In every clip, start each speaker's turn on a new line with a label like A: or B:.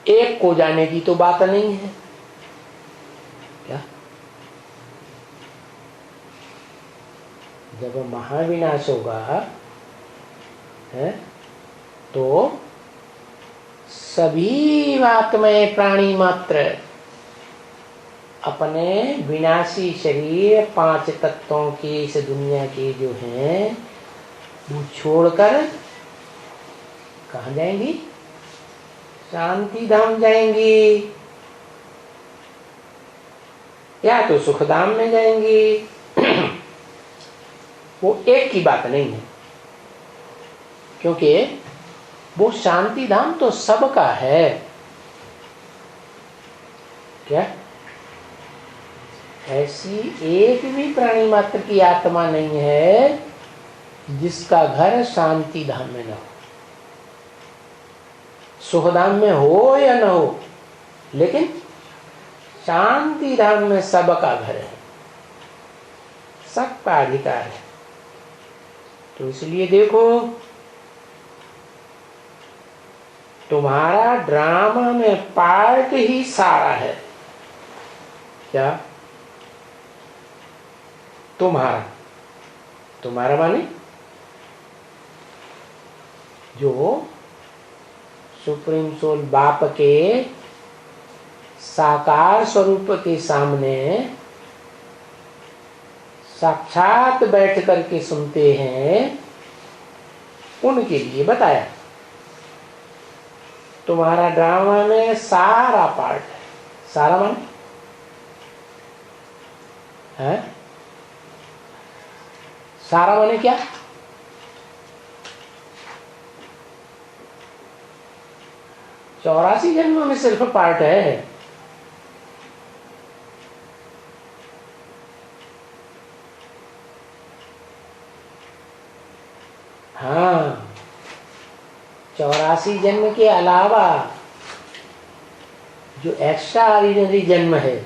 A: एक को जाने की तो बात नहीं है क्या? जब महाविनाश होगा है तो सभी आत्माएं प्राणी मात्र अपने विनाशी शरीर 5 तत्वों की इस दुनिया के जो हैं वो छोड़कर कहाँ जाएंगी? शांति धाम जाएंगी, या तो सुखधाम में जाएंगी। वो एक की बात नहीं है, क्योंकि वो शांति धाम तो सबका है क्या? ऐसी एक भी प्राणी मात्र की आत्मा नहीं है जिसका घर शांति धाम में न हो। सुखधाम में हो या न हो, लेकिन शांति धाम में सबका घर है, सबका अधिकार है। तो इसलिए देखो, तुम्हारा ड्रामा में पार्ट ही सारा है क्या? तुम्हारा माने जो सुप्रीम सोल बाप के साकार स्वरूप के सामने साक्षात बैठ करके सुनते हैं, उनके लिए बताया। तुम्हारा ड्रामा में सारा पार्ट है। सारा माने है? सारा माने क्या? चौरासी जन्मों में सिर्फ पार्ट है। हाँ, 84 जन्म के अलावा जो एक्स्ट्रा ऑर्डिनरी जन्म है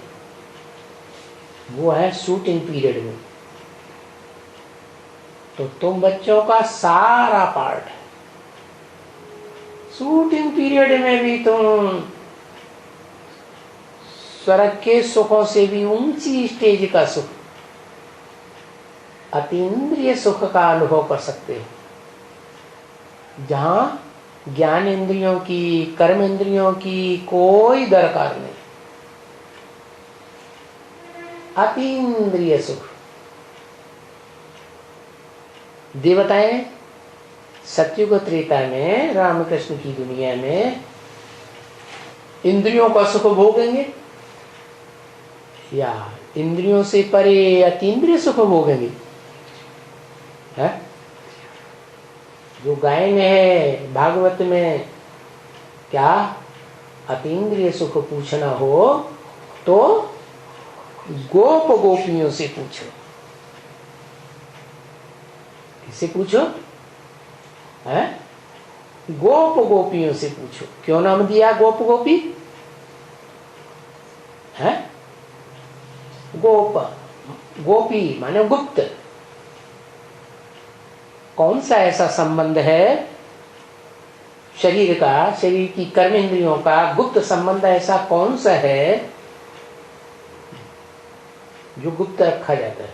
A: वो है शूटिंग पीरियड में। तो तुम बच्चों का सारा पार्ट है। शूटिंग पीरियड में भी तुम स्वर्ग के सुखों से भी ऊंची स्टेज का सुख, अतीन्द्रिय सुख का अनुभव कर सकते हो, जहां ज्ञान इंद्रियों की, कर्म इंद्रियों की कोई दरकार नहीं। अतीन्द्रिय सुख। देवताएं सत्युग त्रेता में रामकृष्ण की दुनिया में इंद्रियों का सुख भोगेंगे या इंद्रियों से परे अतीन्द्रिय सुख भोगेंगे? है? जो गायन है भागवत में, क्या अतीन्द्रिय सुख पूछना हो तो गोप गोपियों से पूछो। किससे पूछो? है? गोप गोपियों से पूछो। क्यों नाम दिया गोप गोपी? है? गोप, गोपी माने गुप्त। कौन सा ऐसा संबंध है शरीर का, शरीर की कर्म इंद्रियों का गुप्त संबंध ऐसा कौन सा है जो गुप्त रखा जाता है?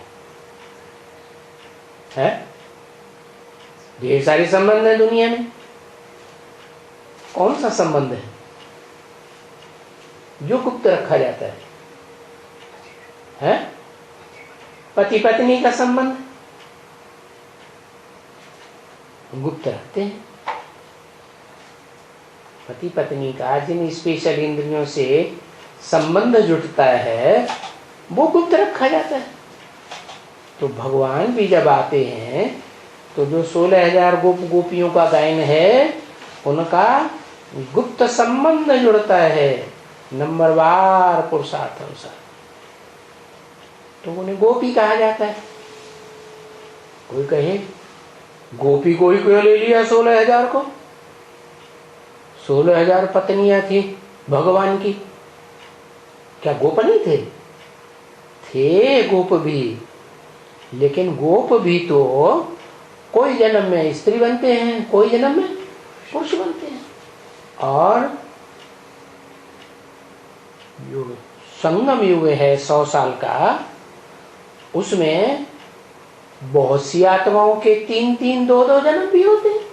A: ढेर सारे संबंध है दुनिया में। कौन सा संबंध है जो गुप्त रखा जाता है? पति पत्नी का संबंध गुप्त रखते हैं। पति पत्नी का जिन स्पेशल इंद्रियों से संबंध जुटता है वो गुप्त रखा जाता है। तो भगवान भी जब आते हैं तो जो 16,000 गोप गोपियों का गायन है उनका गुप्त संबंध जुड़ता है नंबरवार पुरुषार्थ अनुसार, तो उन्हें गोपी कहा जाता है। कोई कहे गोपी को ही क्यों ले लिया 16,000 को? 16,000 पत्नियां थी भगवान की, क्या गोप नहीं थे? थे गोप भी, लेकिन गोप भी तो कोई जन्म में स्त्री बनते हैं, कोई जन्म में पुरुष बनते हैं। और जो संगम युग है 100 साल का, उसमें बहुत सी आत्माओं के 3-3, 2-2 जन्म भी होते हैं।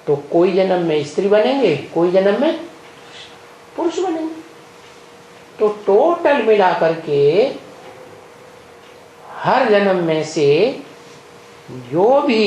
A: तो कोई जन्म में स्त्री बनेंगे, कोई जन्म में पुरुष बनेंगे। तो टोटल मिला करके हर जन्म में से जो भी